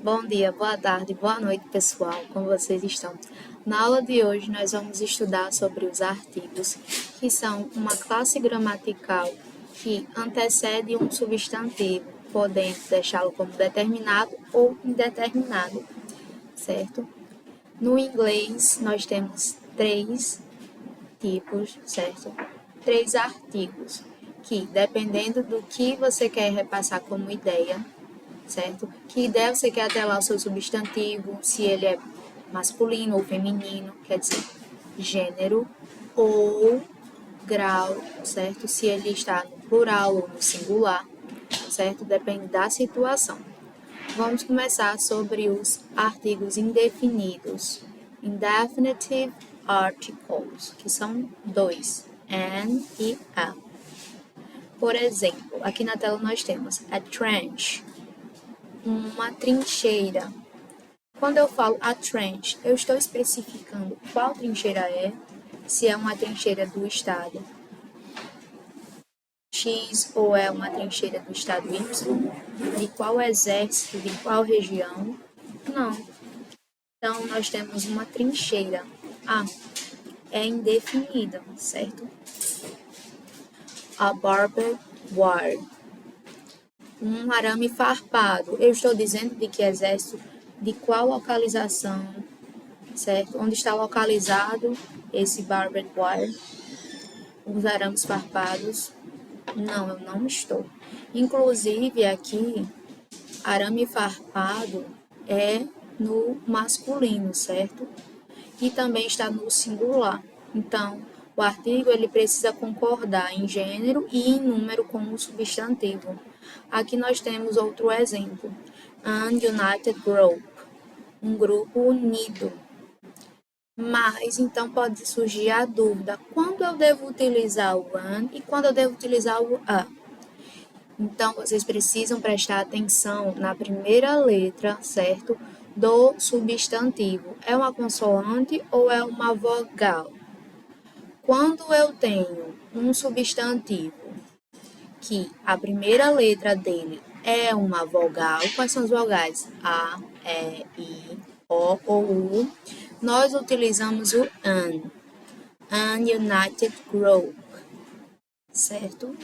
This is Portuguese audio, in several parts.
Bom dia, boa tarde, boa noite, pessoal. Como vocês estão? Na aula de hoje, nós vamos estudar sobre os artigos, que são uma classe gramatical que antecede um substantivo, podendo deixá-lo como determinado ou indeterminado, certo? No inglês, nós temos três tipos, certo? Três artigos, que dependendo do que você quer repassar como ideia, certo? Que ideia você quer atrelar o seu substantivo, se ele é masculino ou feminino, quer dizer, gênero ou grau, certo? Se ele está no plural ou no singular, certo? Depende da situação. Vamos começar sobre os artigos indefinidos, indefinite articles, que são dois, an e a. Por exemplo, aqui na tela nós temos a trench, uma trincheira. Quando eu falo a trench, eu estou especificando qual trincheira é, se é uma trincheira do estado X ou é uma trincheira do estado Y, de qual exército, de qual região. Não. Então, nós temos uma trincheira. A é indefinida, certo? A barbed wire, um arame farpado. Eu estou dizendo de que exército, de qual localização, certo? Onde está localizado esse barbed wire? Os arames farpados? Não, eu não estou. Inclusive, aqui, arame farpado é no masculino, certo? E também está no singular. Então, o artigo ele precisa concordar em gênero e em número com o substantivo. Aqui nós temos outro exemplo. An united group, um grupo unido. Mas, então, pode surgir a dúvida, quando eu devo utilizar o an e quando eu devo utilizar o a? Então, vocês precisam prestar atenção na primeira letra, certo? Do substantivo. É uma consoante ou é uma vogal? Quando eu tenho um substantivo que a primeira letra dele é uma vogal, quais são as vogais? A, E, I, O ou U. Nós utilizamos o an. An united group, certo?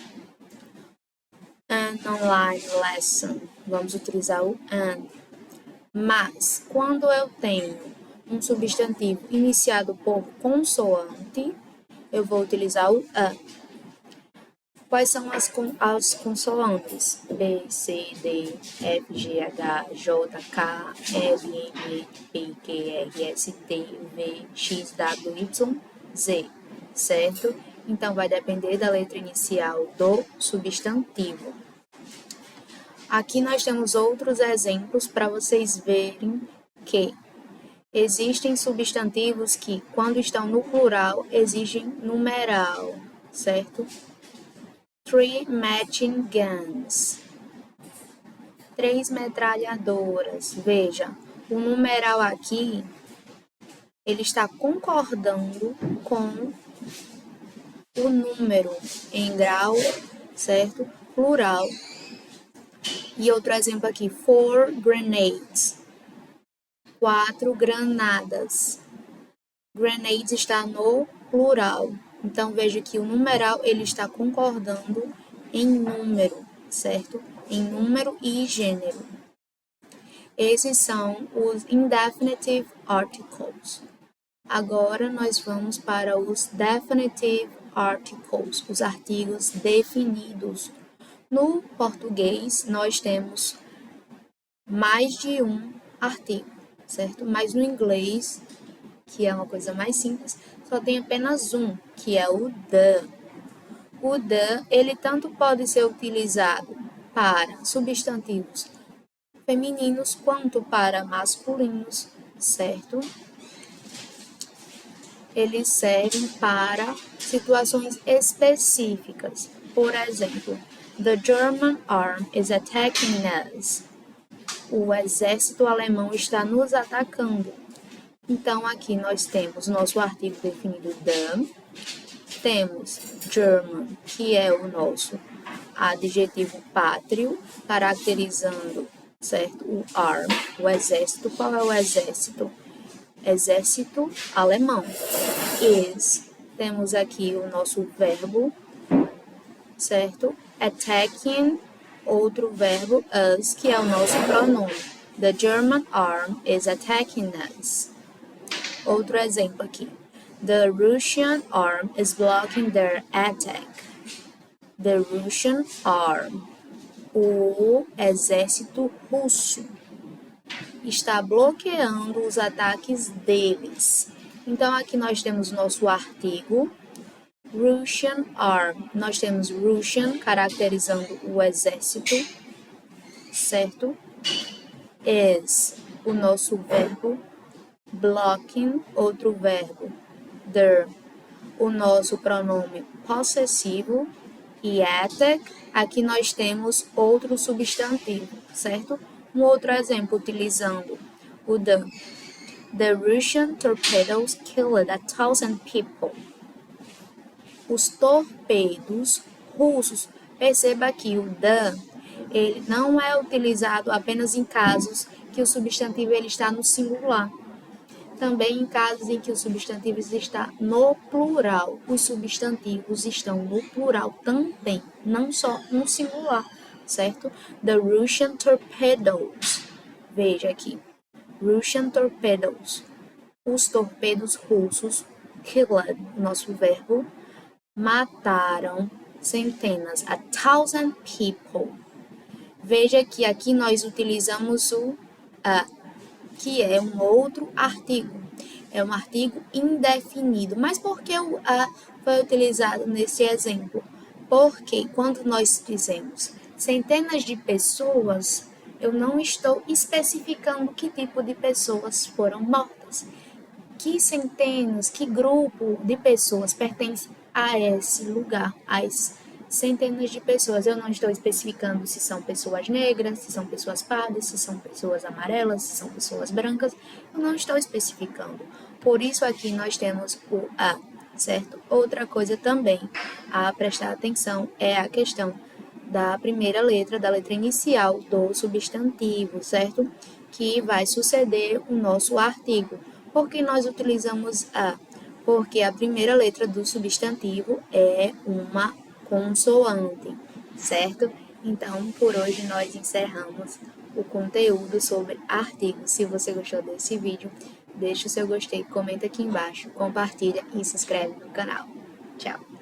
An online lesson. Vamos utilizar o an. Mas, quando eu tenho um substantivo iniciado por consoante, eu vou utilizar o a. Quais são as consoantes? B, C, D, F, G, H, J, K, L, M, P, Q, R, S, T, V, X, W, Y, Z, certo? Então, vai depender da letra inicial do substantivo. Aqui nós temos outros exemplos para vocês verem que existem substantivos que, quando estão no plural, exigem numeral, certo? Three matching guns. 3 metralhadoras. Veja, o numeral aqui, ele está concordando com o número em grau, certo? Plural. E outro exemplo aqui, 4 grenades. 4 granadas. Grenades está no plural. Então, veja que o numeral ele está concordando em número, certo? Em número e gênero. Esses são os indefinitive articles. Agora, nós vamos para os definitive articles, os artigos definidos. No português, nós temos mais de um artigo, certo? Mas no inglês, que é uma coisa mais simples, só tem apenas um, que é o the. O the, ele tanto pode ser utilizado para substantivos femininos quanto para masculinos, certo? Eles servem para situações específicas. Por exemplo, the German army is attacking us. O exército alemão está nos atacando. Então, aqui nós temos nosso artigo definido the, temos German, que é o nosso adjetivo pátrio, caracterizando certo? O arm, o exército. Qual é o exército? Exército alemão. Is. Temos aqui o nosso verbo, certo? Attacking, outro verbo, us, que é o nosso pronome. The German arm is attacking us. Outro exemplo aqui. The Russian arm is blocking their attack. The Russian arm. O exército russo está bloqueando os ataques deles. Então, aqui nós temos nosso artigo, Russian arm. Nós temos Russian caracterizando o exército, certo? Is, o nosso verbo, blocking, outro verbo, their, o nosso pronome possessivo, e attack, aqui nós temos outro substantivo, certo? Um outro exemplo utilizando o the. The Russian torpedoes killed 1,000 people. Os torpedos russos, perceba aqui o the, ele não é utilizado apenas em casos que o substantivo ele está no singular. Também em casos em que o substantivo está no plural. Os substantivos estão no plural também, não só no singular, certo? The Russian torpedoes. Veja aqui. Russian torpedoes. Os torpedos russos, killed, nosso verbo, mataram centenas, 1,000 people. Veja que aqui nós utilizamos o que é um outro artigo. É um artigo indefinido. Mas por que o foi utilizado nesse exemplo? Porque quando nós dizemos centenas de pessoas, eu não estou especificando que tipo de pessoas foram mortas. Que centenas, que grupo de pessoas pertence a esse lugar, às centenas de pessoas. Eu não estou especificando se são pessoas negras, se são pessoas pardas, se são pessoas amarelas, se são pessoas brancas. Eu não estou especificando. Por isso aqui nós temos o a, certo? Outra coisa também a prestar atenção é a questão da primeira letra, da letra inicial do substantivo, certo? Que vai suceder o nosso artigo. Por que nós utilizamos a? Porque a primeira letra do substantivo é uma consoante, certo? Então, por hoje nós encerramos o conteúdo sobre artigos. Se você gostou desse vídeo, deixa o seu gostei, comenta aqui embaixo, compartilha e se inscreve no canal. Tchau!